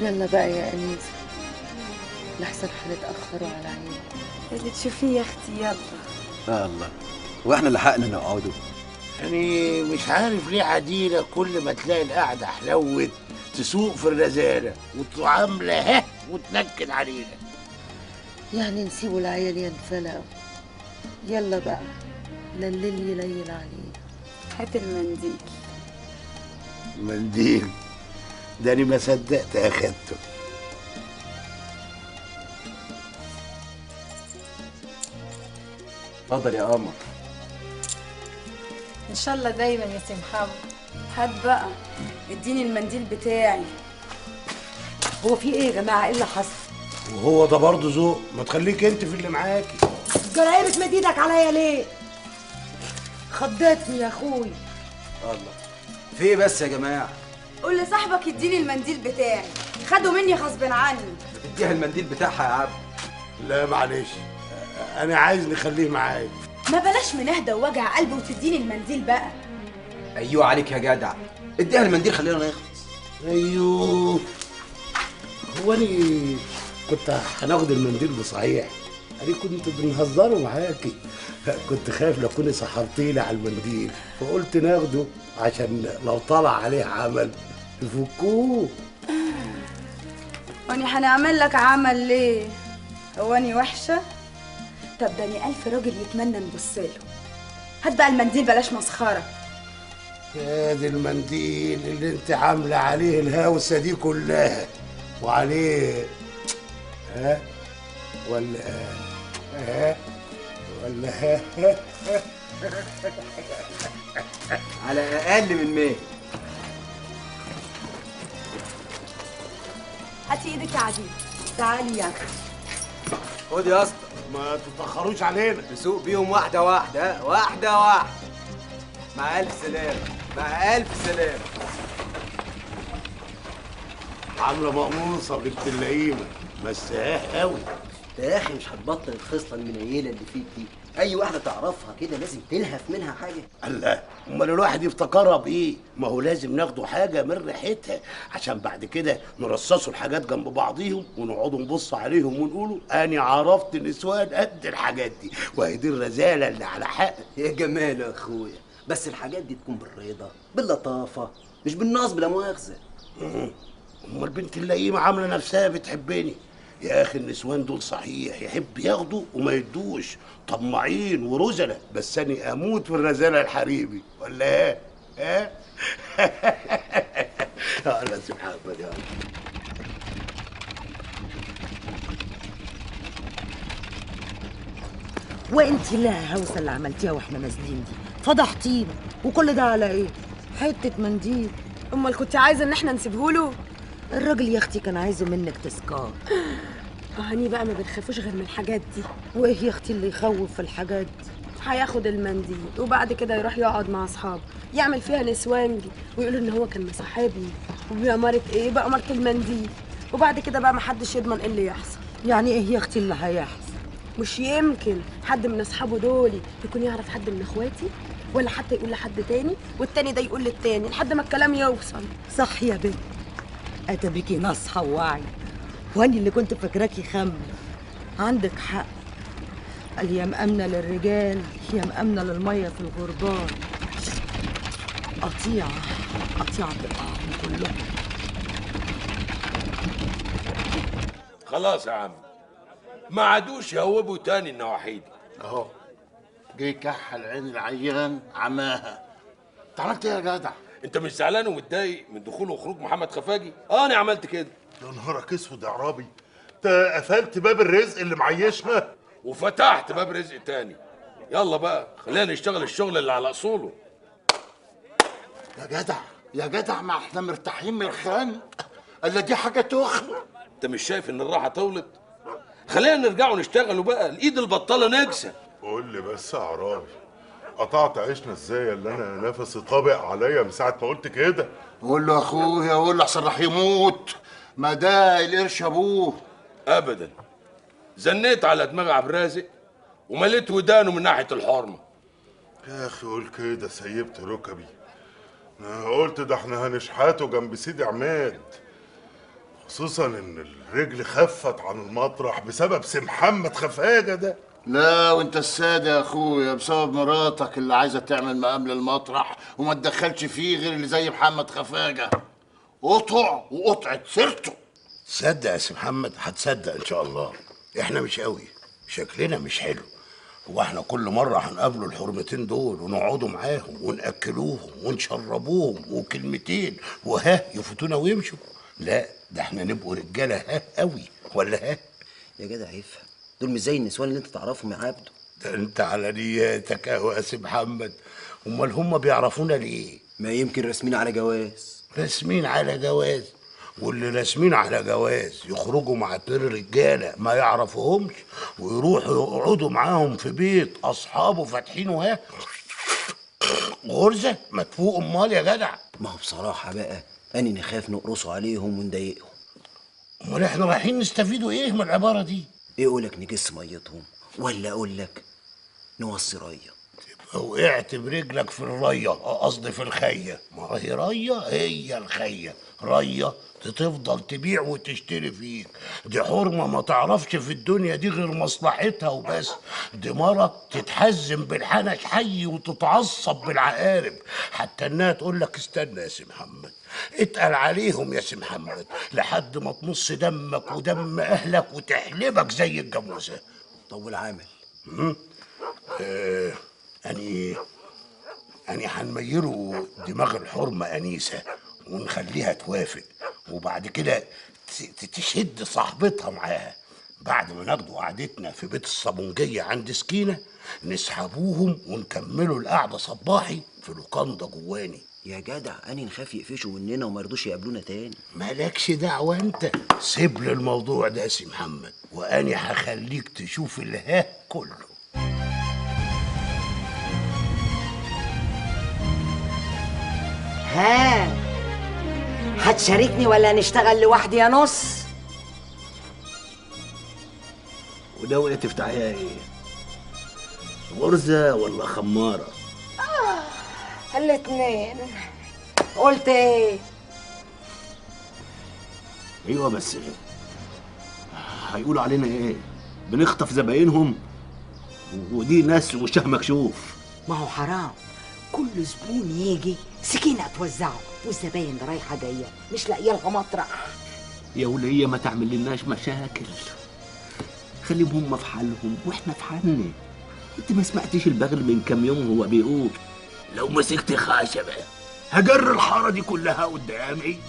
يلا بقى يا أنيسة، لحسن هنتأخروا على عيني. اللي تشوفيه يا اختي يلا. الله، واحنا لحقنا نقعدوا؟ يعني مش عارف ليه عديلة كل ما تلاقي القعدة حلوت تسوق في الرزالة وعاملة وتنكد علينا. يعني نسيبوا العيال ينفلقوا. يلا بقى، لا الليل يليل علينا. هات المنديل. منديل؟ ده أنا ما صدقت أخدته. اتفضل يا قمر. ان شاء الله دايما يا سي محمد. هات بقى، اديني المنديل بتاعي. هو في ايه يا جماعه؟ ايه اللي حصل؟ وهو ده برضه ذوق؟ ما تخليك انت في اللي معاكي. جرايه بتمد ايدك عليا ليه؟ خضتني يا اخوي. الله، في ايه بس يا جماعه؟ قول لصاحبك يديني المنديل بتاعي، خده مني غصب عني. اديها المنديل بتاعها يا عم. لا معلش، أنا عايز نخليه معايا. ما بلاش من اهدى ووجع قلبي وتديني المنديل بقى. ايوه عليك يا جدع، اديها المنديل خلينا نخلص. ايوه، هو انا كنت هناخد المنديل بصحيح. انا كنت بنهزروا معاكي، كنت خايف لو كنت سحرتيلي على المنديل، فقلت ناخده عشان لو طلع عليه عمل يفكوه. واني هنعمل لك عمل ليه؟ هو اني وحشه؟ طب ده اني 1000 راجل يتمنى نبصله. هات بقى المنديل بلاش مسخره. يا دي المنديل اللي انت عامله عليه الهوسه دي كلها، وعليه ولا ولا على اقل من 100. هاتي ايدك يا عديل. تعالي يا اخي. خد يا اسطى. ما تتاخروش علينا. نسوق بيهم واحده واحده، واحده واحده. مع الف سلامه، مع الف سلامه. عامله مقموصه بنت اللئيمه، مساها قوي. يا اخي مش هتبطل الخصله المنيله اللي فيك دي. اي واحده تعرفها كده لازم تلهف منها حاجه. الله، امال الواحد يفتكرها بايه؟ ما هو لازم ناخدوا حاجه من ريحتها عشان بعد كده نرصصوا الحاجات جنب بعضيهم ونقعدوا نبص عليهم ونقولوا انا عرفت نسوان قد الحاجات دي، وهي دي الرزاله اللي على حق. يا جمال يا اخويا، بس الحاجات دي تكون بالرضا باللطافه، مش بالنصب لا مؤاخذه. امال بنت اللئيمه عامله نفسها بتحبني. يا اخي النسوان دول صحيح يحب ياخدوا وما يدوش، طماعين ورزله، بس انا اموت في الرزاله الحريمي، ولا ايه؟ ها؟ يا سبحان الله يا رب. وانت لا هوسه اللي عملتيها واحنا نازلين دي، فضحتينا. وكل ده على ايه؟ حته منديل. امال كنت عايزه ان احنا نسيبهوله؟ الراجل يا اختي كان عايزه منك تذكار. هاني بقى ما بنخافوش غير من الحاجات دي. وايه يا اختي اللي يخوف في الحاجات دي؟ هياخد المنديل وبعد كده يروح يقعد مع اصحابه يعمل فيها نسوانجي ويقولوا ان هو كان مصاحبني، وبأمارة ايه بقى؟ أمارة المنديل. وبعد كده بقى محدش يضمن ايه اللي يحصل. يعني ايه يا اختي اللي هيحصل؟ مش يمكن حد من اصحابه دول يكون يعرف حد من اخواتي، ولا حتى يقول لحد تاني والتاني ده يقول للتاني لحد ما الكلام يوصل. صح يا بنت، اتى بيكي نصحى ووعي، واني اللي كنت فاكراكي خمه. عندك حق، اليا مأمنة للرجال يا مأمنة للمية في الغربال. قطيعة قطيعة تقعهم كلهم. خلاص يا عم، ما عادوش يهوبوا تاني النواحي دي. اهو جه كحل عين العيان عماها. انت عملت ايه يا جدع؟ انت مش زعلان ومتضايق من دخول وخروج محمد خفاجي؟ انا عملت كده. يا نهارك اسود يا عرابي، انت قفلت باب الرزق اللي معيشنا وفتحت باب رزق تاني. يلا بقى خلينا نشتغل الشغل اللي على اصوله. يا جدع يا جدع، ما احنا مرتاحين من الخان، الا دي حاجه تخنق. انت مش شايف ان الراحه طولت؟ خلينا نرجعوا نشتغلوا بقى، الايد البطاله نجسه. قول لي بس يا عرابي، قطعت عيشنا ازاي اللي انا نفسي طابق عليا من ساعه ما قلت كده؟ قول له يا اخويا، قول له احسن راح يموت، ما ده القرش ابوه. ابدا، زنيت على دماغ عبد الرازق ومليت ودانه من ناحيه الحرمه. يا اخي قول كده، سيبت ركبي. انا قلت ده احنا هنشحاته جنب سيدي عماد. خصوصا ان الرجل خفت عن المطرح بسبب سي محمد خفاجه ده. لا وانت السادة يا اخويا، بسبب مراتك اللي عايزه تعمل مقام للمطرح وما تدخلش فيه غير اللي زي محمد خفاجه. قطع وقطعت سيرته. صدق يا سي محمد، هتصدق ان شاء الله. احنا مش قوي، شكلنا مش حلو. هو احنا كل مره هنقابلوا الحرمتين دول ونقعدوا معاهم وناكلوهم ونشربوهم وكلمتين وها يفوتونا ويمشوا؟ لا ده احنا نبقوا رجاله ها قوي، ولا ها؟ يا جدع يفهم، دول مش زي النسوان اللي انت تعرفهم يا عبده. ده انت على نياتك يا سي محمد. امال هم بيعرفونا ليه؟ ما يمكن راسمين على جواز. راسمين على جواز؟ واللي راسمين على جواز يخرجوا مع 2 رجاله ما يعرفوهمش ويروحوا يقعدوا معاهم في بيت اصحابه فاتحينه غرزه مدفوق. امال يا جدع؟ ما هو بصراحه بقى اني نخاف نقرصوا عليهم ونضايقهم. امال احنا رايحين نستفيدوا ايه من العباره دي؟ ايه اقولك نجس ميتهم، ولا اقول لك نوصي ريه؟ تبقى وقعت برجلك في الريه، قصدي في الخيه. ما هي ريه هي الخيه، ريه تفضل تبيع وتشتري فيك. دي حرمه ما تعرفش في الدنيا دي غير مصلحتها وبس. دي مره تتحزم بالحنش حي وتتعصب بالعقارب، حتى انها تقول لك استنى يا سي محمد، اتقل عليهم يا سي محمد لحد ما تمص دمك ودم اهلك وتحلبك زي الجاموسه. طول عامل. أني هنميله دماغ الحرمة أنيسة ونخليها توافق، وبعد كده تشد صاحبتها معاها. بعد ما ناخدوا قعدتنا في بيت الصابونجية عند سكينة نسحبوهم ونكملوا القعدة صباحي في لوكاندا جواني. يا جدع اني نخاف يقفشوا مننا وما يرضوش يقابلونا تاني. مالكش دعوة انت، سيب لي الموضوع ده يا سي محمد، وأني هخليك تشوف الها كله. ها هتشاركني ولا نشتغل لوحدي يا نص؟ وناوية تفتحيها ايه؟ غرزة ولا خمارة؟ الاتنين. قلت ايه؟ ايوه بس هيقولوا علينا ايه؟ بنخطف زباينهم ودي ناس وشها مكشوف. ما هو حرام كل زبون يجي سكينة توزعه والزباين رايحة جاية مش لاقية لها مطرح. يا ولية ما تعمل لناش مشاكل، خليهم هم في حالهم واحنا في حالنا. انت ما سمعتيش البغل من كام يوم هو بيقول لو مسكت خشبة هجر الحارة دي كلها قدامي؟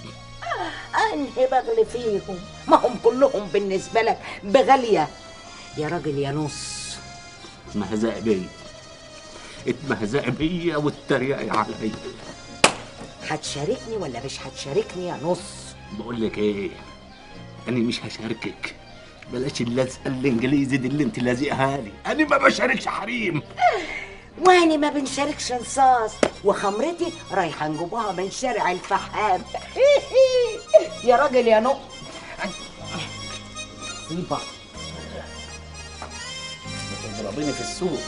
انهي بغل فيهم؟ ما هم كلهم بالنسبة لك بغالية يا راجل يا نص. مهزاء بيا، اتمهزأ بيا واتريقي عليا. هتشاركني ولا مش هتشاركني يا نص؟ بقول لك ايه، انا مش هشاركك. بلاش اللزقه الانجليزي دي اللي انت لازقها لي، انا ما بشاركش حريم. واني ما بنشاركش نصاص، وخمرتي رايحه نجيبوها من شارع الفحام. يا راجل يا نق سيبك تضربيني في السوق.